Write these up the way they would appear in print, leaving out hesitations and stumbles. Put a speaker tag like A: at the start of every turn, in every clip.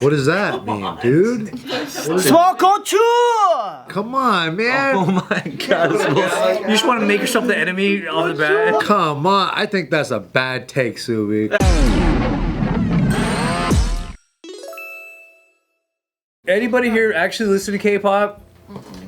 A: What does that mean, dude?
B: Small culture!
A: Come on, man.
C: Oh my god. You just want to make yourself the enemy off the bat?
A: Come on. I think that's a bad take, Subi.
C: Anybody here actually listen to K-pop?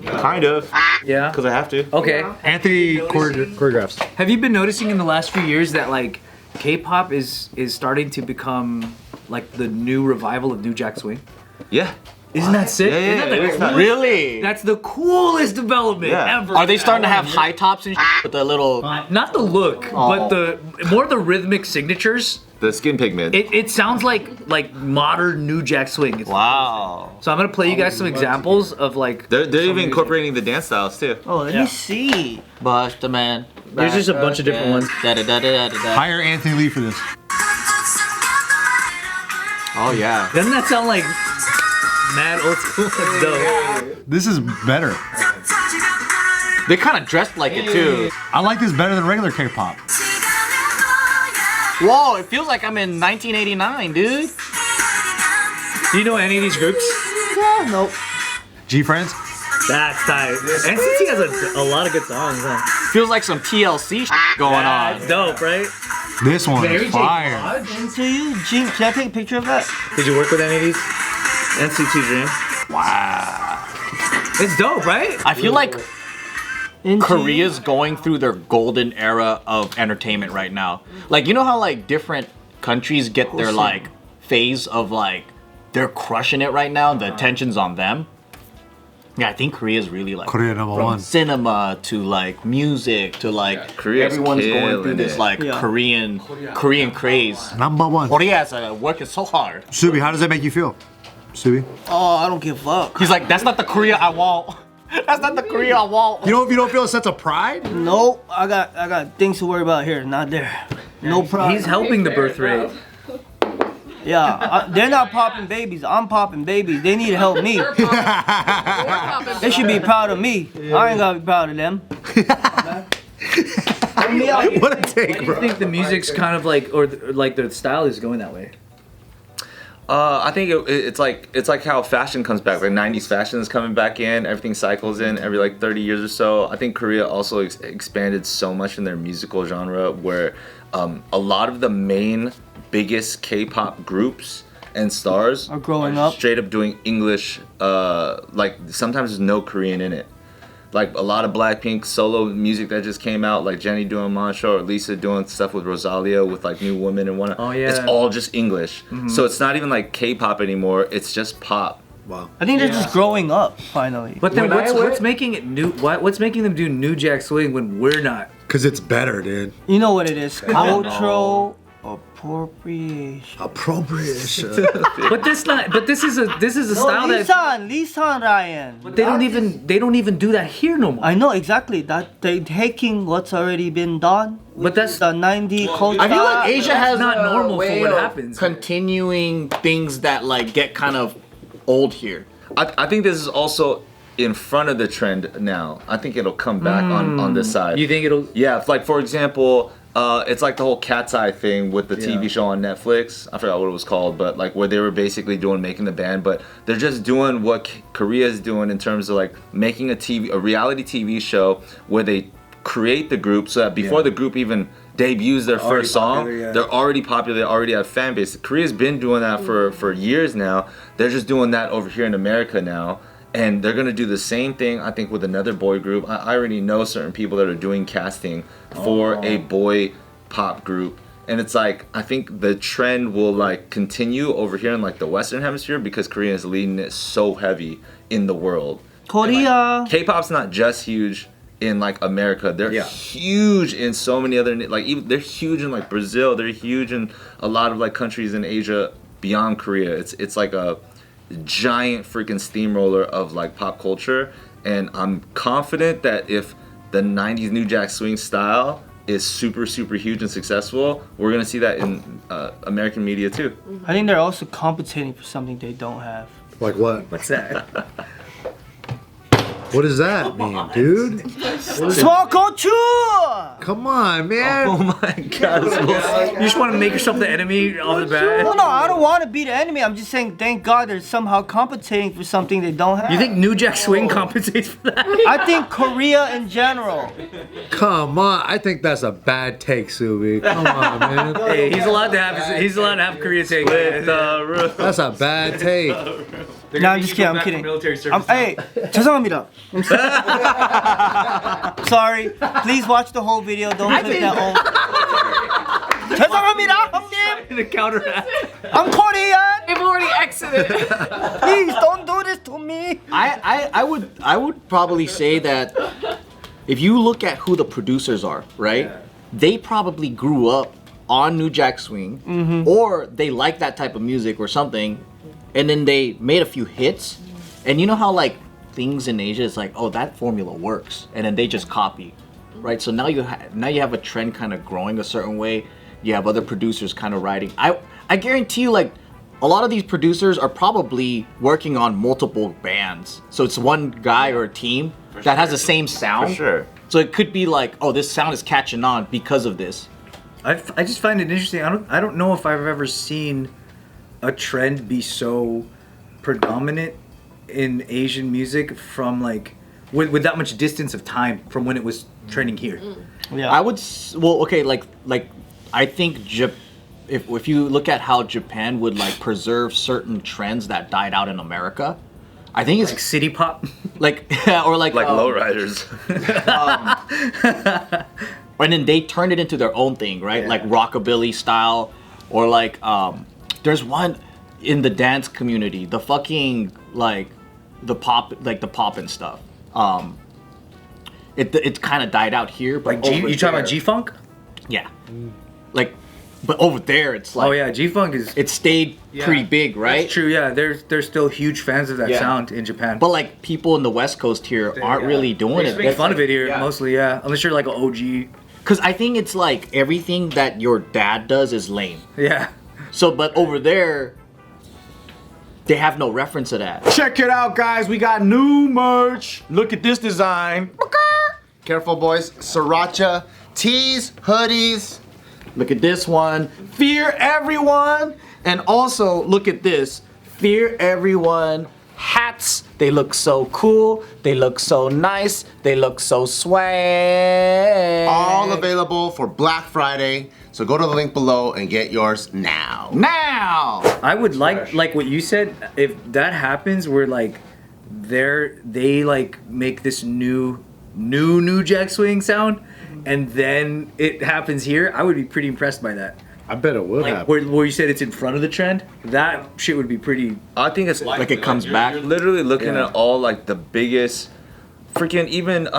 D: Kind of.
C: Yeah.
D: Because I have to.
C: Okay.
A: Anthony choreographs.
C: Have you been noticing in the last few years that like K-pop is starting to become like the new revival of New Jack Swing?
D: Yeah.
C: Isn't that sick?
D: Yeah,
C: Isn't that the
D: it is
C: coolest-
B: Really?
C: That's the coolest development ever.
B: Are they starting to have high tops and with the little...
C: Not the look, but the more the rhythmic signatures.
D: The skin pigment.
C: It sounds like modern New Jack Swing. It's
B: Wow.
C: So I'm gonna play you guys some examples of like.
D: They're even incorporating the dance styles too.
B: Oh, let me see. Bust the man.
C: There's just a bunch of different ones.
A: Hire Anthony Lee for this.
D: Oh yeah.
C: Doesn't that sound like mad old school? That's dope.
A: This is better.
B: They kind of dressed like it too.
A: I like this better than regular K-pop.
B: Whoa, it feels like I'm in 1989, dude.
C: Do you know any of these groups?
B: Yeah, nope.
A: G-Friends?
C: That's tight. NCT has a lot of good songs, huh?
B: Feels like some TLC going on.
C: That's dope, right?
A: This one
C: Mary
A: is
C: J.
A: fire.
B: Into you, Jing. Can I take a picture of that?
C: Did you work with any of these? NCT Dream.
B: Wow.
C: It's dope, right?
B: I feel like Korea's going through their golden era of entertainment right now. Like, you know how like different countries get their like phase of like they're crushing it right now, the attention's on them. Yeah, I think Korea's really like
A: Korea number
B: from
A: one.
B: cinema to like music to like
D: Korea's
B: everyone's going through
D: killing
B: this
D: it.
B: like Korean craze.
A: Number one.
B: Korea's working so hard.
A: Subi, how does that make you feel? Subi?
B: Oh, I don't give a fuck. He's like, that's not the Korea I want. That's not the Korea I want.
A: You don't feel a sense of pride?
E: Nope, I got things to worry about here, not there. No problem.
C: He's helping the birth rate.
E: Yeah, they're not popping babies. I'm popping babies. They need to help me. They should be proud of me. I ain't gotta be proud of them.
A: What a take,
C: I
A: bro.
C: think the music's kind of like, or like the style is going that way.
D: I think it's like how fashion comes back. Like 90s fashion is coming back in. Everything cycles in every like 30 years or so. I think Korea also expanded so much in their musical genre where a lot of the main biggest K-pop groups and stars
E: Are growing up.
D: straight up doing English. Like sometimes there's no Korean in it. Like a lot of Blackpink solo music that just came out, like Jennie doing Mantra or Lisa doing stuff with Rosalia with like New Woman and one.
C: Oh, yeah.
D: It's all just English. So it's not even like K-pop anymore. It's just pop.
A: Wow.
E: I think they're just growing up finally.
C: But then
D: When
C: what's making it new? What's making them do New Jack Swing when we're not?
A: Because it's better, dude.
E: You know what it is? Cultural appropriation.
A: Appropriation.
C: But this is a style that.
E: Lisan, Ryan.
C: But they don't even do that here no more.
E: I know exactly that they're taking what's already been done.
C: But that's
E: The 90 culture.
B: I feel like Asia has
C: not
B: a
C: normal for
B: way
C: what
B: of
C: happens.
B: continuing things that like get kind of old here.
D: I think this is also in front of the trend now. I think it'll come back on this side.
C: You think it'll?
D: Yeah, like for example, it's like the whole Cat's Eye thing with the TV show on Netflix. I forgot what it was called, but like where they were basically making the band, but they're just doing what Korea is doing in terms of like making a reality TV show where they create the group so that before the group even debuts their first song, they're already popular, they already have fan base. Korea's been doing that for years now. They're just doing that over here in America now. And they're gonna do the same thing, I think, with another boy group. I already know certain people that are doing casting for a boy pop group. And it's like, I think the trend will like continue over here in like the Western hemisphere because Korea is leading it so heavy in the world.
E: Korea.
D: K-pop's not just huge in like America. They're huge in so many other, like even they're huge in like Brazil. They're huge in a lot of like countries in Asia beyond Korea. It's like a giant freaking steamroller of like pop culture, and I'm confident that if the 90s New Jack Swing style is super huge and successful, we're gonna see that in American media too.
E: I think they're also compensating for something they don't have.
A: Like what?
C: What's that?
A: What does that mean, dude?
E: Small culture.
A: Come on, man.
D: Oh my god.
C: You just want to make yourself the enemy off the bat.
E: No, I don't want to be the enemy. I'm just saying, thank God they're somehow compensating for something they don't have.
C: You think New Jack Swing compensates for that?
E: I think Korea in general.
A: Come on. I think that's a bad take, Subi. Come on, man.
C: Hey, he's allowed to have Korea take.
A: That's a bad take.
E: No, I'm just kidding. I'm kidding. Hey, 죄송합니다. Sorry. Please watch the whole video. Don't click that all. 죄송합니다, 형님.
C: To counteract.
E: I'm Korean.
F: They've already exited.
E: Please don't do this to me.
B: I would probably say that if you look at who the producers are, right? They probably grew up on New Jack Swing, or they like that type of music or something, and then they made a few hits. And you know how like things in Asia is like, oh, that formula works, and then they just copy, right? So now you have a trend kind of growing a certain way. You have other producers kind of writing. I guarantee you, like, a lot of these producers are probably working on multiple bands. So it's one guy or a team that has the same sound.
D: For sure.
B: So it could be like, oh, this sound is catching on because of this.
C: I just find it interesting. I don't know if I've ever seen a trend be so predominant in Asian music from like with that much distance of time from when it was trending here.
E: Yeah.
B: I would, okay, like I think if you look at how Japan would like preserve certain trends that died out in America, I think it's
C: Like city pop.
B: like or like
D: lowriders.
B: and then they turned it into their own thing, right?
C: Yeah.
B: Like rockabilly style, or like there's one in the dance community, the fucking like the pop and stuff. It kind of died out here, but
C: Like G,
B: over
C: you talking
B: there-
C: about G-Funk?
B: Yeah, like, but over there it's like
C: Oh yeah, G-Funk is
B: it stayed pretty big, right?
C: True, yeah. They're still huge fans of that
B: Yeah.
C: sound in Japan.
B: But like people in the West Coast here aren't really doing it.
C: make fun of it here mostly, yeah. Unless you're like an OG.
B: Because I think it's like everything that your dad does is lame.
C: Yeah.
B: So, but over there, they have no reference to that.
G: Check it out, guys. We got new merch. Look at this design.
H: Careful, boys. Sriracha tees, hoodies.
B: Look at this one. Fear everyone. And also, look at this. Fear everyone. Hats. They look so cool. They look so nice. They look so swag.
H: All available for Black Friday. So go to the link below and get yours now.
B: Now.
C: I would like what you said, if that happens where like they like make this new Jack Swing sound and then it happens here, I would be pretty impressed by that.
A: I bet it would
C: Like
A: happen.
C: where you said it's in front of the trend, that shit would be pretty.
D: I think it's
B: Like it comes back.
D: You're literally looking at all like the biggest freaking even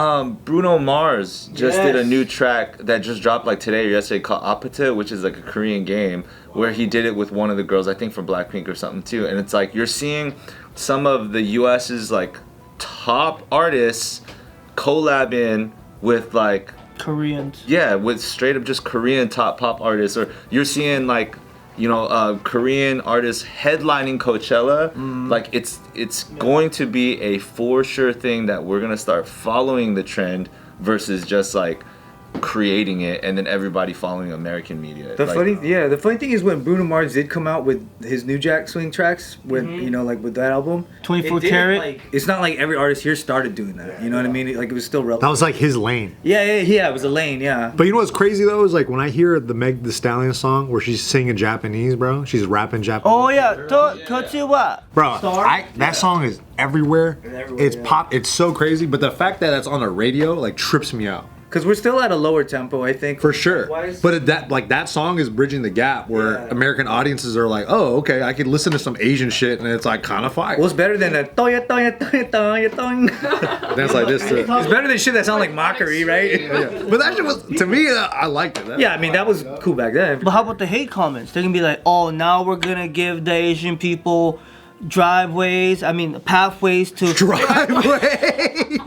D: Bruno Mars just did a new track that just dropped like today or yesterday called Apata, which is like a Korean game where he did it with one of the girls, I think from Blackpink or something too. And it's like you're seeing some of the US's like top artists collabing with like
E: Koreans.
D: yeah, with straight up just Korean top pop artists, or you're seeing like, you know, Korean artists headlining Coachella. Like it's going to be a for sure thing that we're gonna start following the trend versus just like creating it and then everybody following American media.
C: The
D: Like,
C: funny thing is when Bruno Mars did come out with his new Jack Swing tracks, when you know, like with that album,
E: 24
C: it didn't,
E: karat.
C: like, it's not like every artist here started doing that. You know what I mean? Like it was still relevant.
A: That was like his lane.
C: Yeah, it was a lane. Yeah.
A: But you know what's crazy though is like when I hear the Meg Thee Stallion song where she's singing Japanese, bro. She's rapping Japanese.
E: Oh yeah, Kochiwa.
A: Bro, that song is everywhere. It's pop. It's so crazy. But the fact that that's on the radio like trips me out.
C: Because we're still at a lower tempo, I think.
A: For sure.
C: Wise.
A: But that song is bridging the gap where
C: Yeah.
A: American audiences are like, oh, okay, I could listen to some Asian shit and it's like kind of fire.
C: Well, it's better than a toya toya toya toya toya.
A: That's like this.
C: It's better than shit that sound like mockery, right?
A: Yeah. But that shit was, to me, I liked it.
C: Yeah, I mean that was cool back then.
E: But how about the hate comments? They're gonna be like, oh, now we're gonna give the Asian people pathways to
A: Driveway.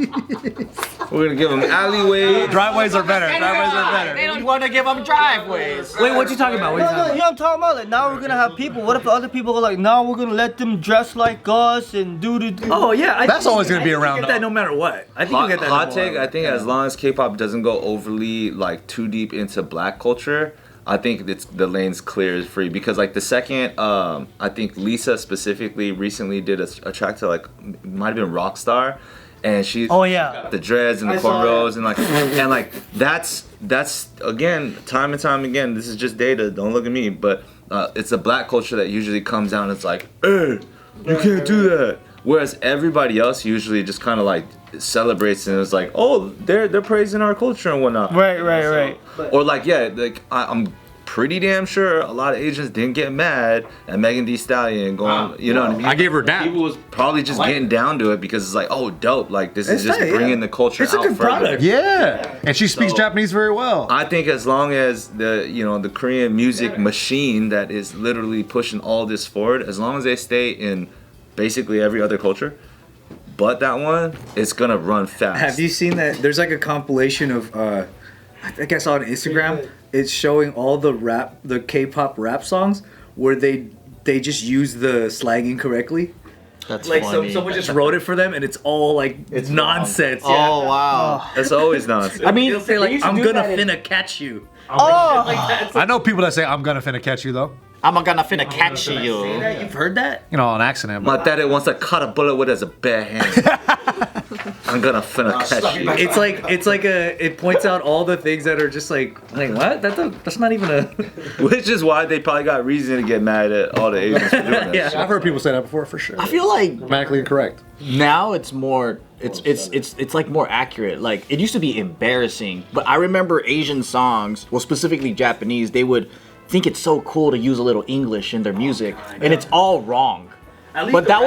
D: We're gonna give them alleyways.
A: Driveways are better. Driveways are better.
B: They don't want to give them driveways.
C: Wait, what you talking about? What you talking
E: You know what I'm talking about? Like, now we're gonna have people. What if the other people are like, now we're gonna let them dress like us and do the.
C: Oh yeah,
A: That's always gonna be around.
C: You get that no matter what. I think you get that.
D: Hot take. I think as long as K-pop doesn't go overly like too deep into black culture, I think the lane's clear is free because like the second I think Lisa specifically recently did a track to like might have been Rockstar, and she got the dreads and the cornrows and like that's again time and time again, this is just data, don't look at me, but it's a black culture that usually comes down and it's like, hey, you can't do that. Whereas everybody else usually just kind of like celebrates and is like, oh, they're praising our culture and whatnot.
E: Right.
D: Or like, yeah, like I'm pretty damn sure a lot of Asians didn't get mad at Megan Thee Stallion going, you know what I mean?
A: I gave her that.
D: People was probably just getting down to it because it's like, oh, dope. Like this is just bringing the culture
C: It's a
D: out
C: good
D: further.
C: product.
A: Yeah, and she speaks Japanese very well.
D: I think as long as the Korean music machine that is literally pushing all this forward, as long as they stay in basically every other culture, but that one, it's gonna run fast.
C: Have you seen that? There's like a compilation of, I think I saw it on Instagram. It's showing all the K-pop rap songs where they just use the slang incorrectly.
B: That's
C: Like
B: funny.
C: someone just wrote it for them, and it's all like
D: It's
C: nonsense.
B: Oh wow.
D: It's always nonsense.
B: I mean,
C: They'll say
B: they
C: like,
B: used to
C: "I'm
B: do
C: gonna
B: that in-
C: finna catch you."
A: I know people that say I'm gonna finna catch you though.
B: I'm gonna finna catch you.
C: You've heard that?
A: You know, on accident. But
D: My daddy wants to cut a bullet with his bare hand. I'm gonna finna catch you.
C: It's like it points out all the things that are just like what? That's not even a.
D: Which is why they probably got reason to get mad at all the Asians for doing that.
C: Yeah.
D: shit.
A: I've heard people say that before for sure.
B: I feel like
A: Grammatically incorrect.
B: now it's more it's like more accurate. Like it used to be embarrassing, but I remember Asian songs, well specifically Japanese, they would think it's so cool to use a little English in their music, and it's all wrong. But that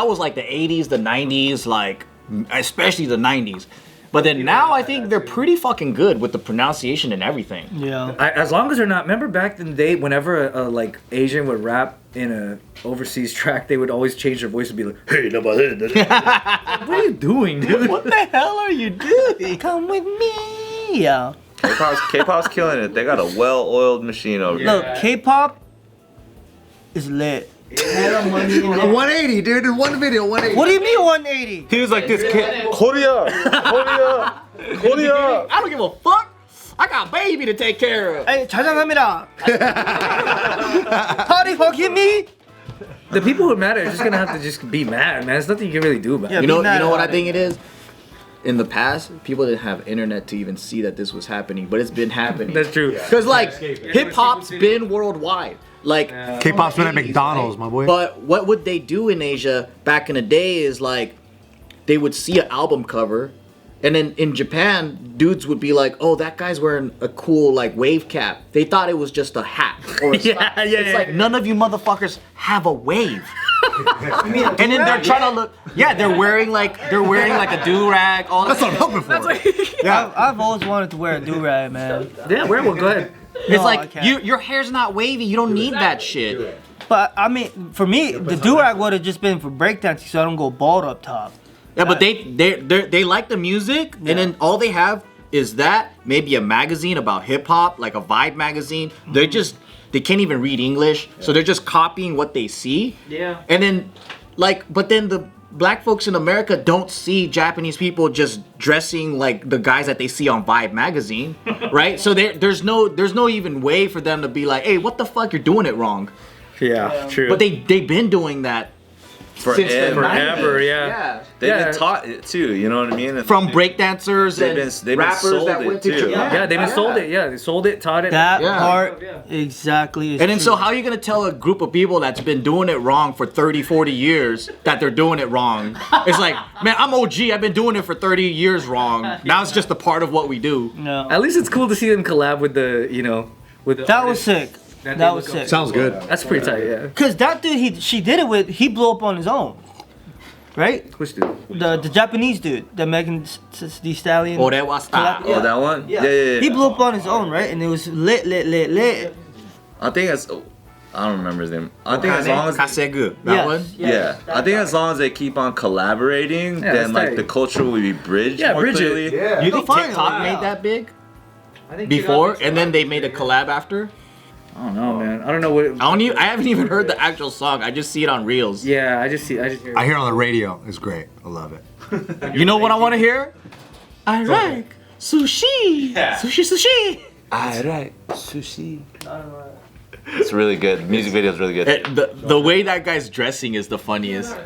B: was like the 80s, the 90s, like especially the 90s. But then now I think they're pretty fucking good with the pronunciation and everything.
E: Yeah.
C: As long as they're not. Remember back in the day, whenever a like Asian would rap in a overseas track, they would always change their voice and be like, "Hey, what are you doing, dude?"
B: What the hell are you doing?
E: Come with me. Yeah.
D: K-pop's killing it. They got a well-oiled machine over here.
E: Look, K-pop is lit.
A: 180, dude, in one video, 180.
E: What do you mean 180?
D: He was like this kid. Korea.
B: I don't give a fuck. I got baby to take care of.
E: Hey, 자장합니다. Party fucking me?
C: The people who are mad are just gonna have to just be mad, man. There's nothing you can really do about it.
E: Yeah,
B: You know
E: be mad
B: what I
E: about
B: think it is? In the past, people didn't have internet to even see that this was happening, but it's been happening.
C: That's true.
B: Because like hip hop's been worldwide. Like
A: K-pop's been at McDonald's, my boy.
B: But what would they do in Asia back in the day is like they would see an album cover, and then in Japan, dudes would be like, "Oh, that guy's wearing a cool like wave cap." They thought it was just a hat or a
C: Yeah,
B: style.
C: yeah,
B: It's
C: yeah.
B: like none of you motherfuckers have a wave. And then they're trying to look. Yeah, they're wearing like a do rag. All
A: That's what I'm hoping for.
E: I've always wanted to wear a do-rag, man.
C: Yeah, wear one. Go ahead.
B: It's
E: No, I
B: like
E: can't.
B: your hair's not wavy. You don't need that shit.
E: But I mean, for me, the do-rag would have just been for breakdancing, so I don't go bald up top.
B: Yeah, but they like the music, and then all they have is that maybe a magazine about hip hop, like a Vibe magazine. They can't even read English, so they're just copying what they see.
C: Yeah.
B: And then, but then the black folks in America don't see Japanese people just dressing like the guys that they see on Vibe magazine, right? So there's no even way for them to be like, hey, what the fuck, you're doing it wrong.
C: Yeah, true.
B: But they've been doing that since the
C: Forever,
B: 90s.
C: yeah.
D: They've
C: Yeah.
D: been taught it too, you know what I mean? And
B: From breakdancers
D: They've
B: and
D: been
B: rappers
D: sold
B: that
D: it
B: went to
D: too.
B: Japan.
C: Yeah, they've been sold it. Yeah, they sold it, taught it.
E: That
B: Yeah.
E: part exactly is
B: And then
E: true.
B: so how are you going to tell a group of people that's been doing it wrong for 30, 40 years that they're doing it wrong? It's like, man, I'm OG. I've been doing it for 30 years wrong. Now it's just a part of what we do.
E: No.
C: At least it's cool to see them collab with with
E: That was sick.
C: That
E: That
C: they
E: was
C: look up
E: sick.
A: Sounds good.
C: That's pretty tight, yeah.
E: Cause that dude, she did it with, he blew up on his own, right?
C: Which dude?
E: The Japanese dude, the Megan Thee Stallion.
B: Oh, that was
E: collab-
D: Oh, that one? Yeah.
E: He blew up on his own, right? And it was lit.
D: I think that's I don't remember his name. I think as long as
B: Kasegu, that
E: Yes,
B: one.
E: yes.
D: I think as long as they keep on collaborating,
C: Yeah,
D: then
C: that's
D: like
C: tight.
D: the culture will be bridged
C: Yeah,
D: more
C: bridge it.
D: clearly.
A: Yeah.
B: You think
E: Finally,
B: TikTok
E: yeah.
B: made that big
C: I think
B: before, and then they made a collab after?
C: I don't know, man. I don't know what.
B: I haven't even heard the actual song. I just see it on reels.
C: Yeah, I just hear.
A: I hear it on the radio. It's great. I love it.
B: You know what I want to hear? I like sushi.
D: Yeah.
B: Sushi.
D: Alright, sushi. It's really good. Music video is really good.
B: The way that guy's dressing is the funniest.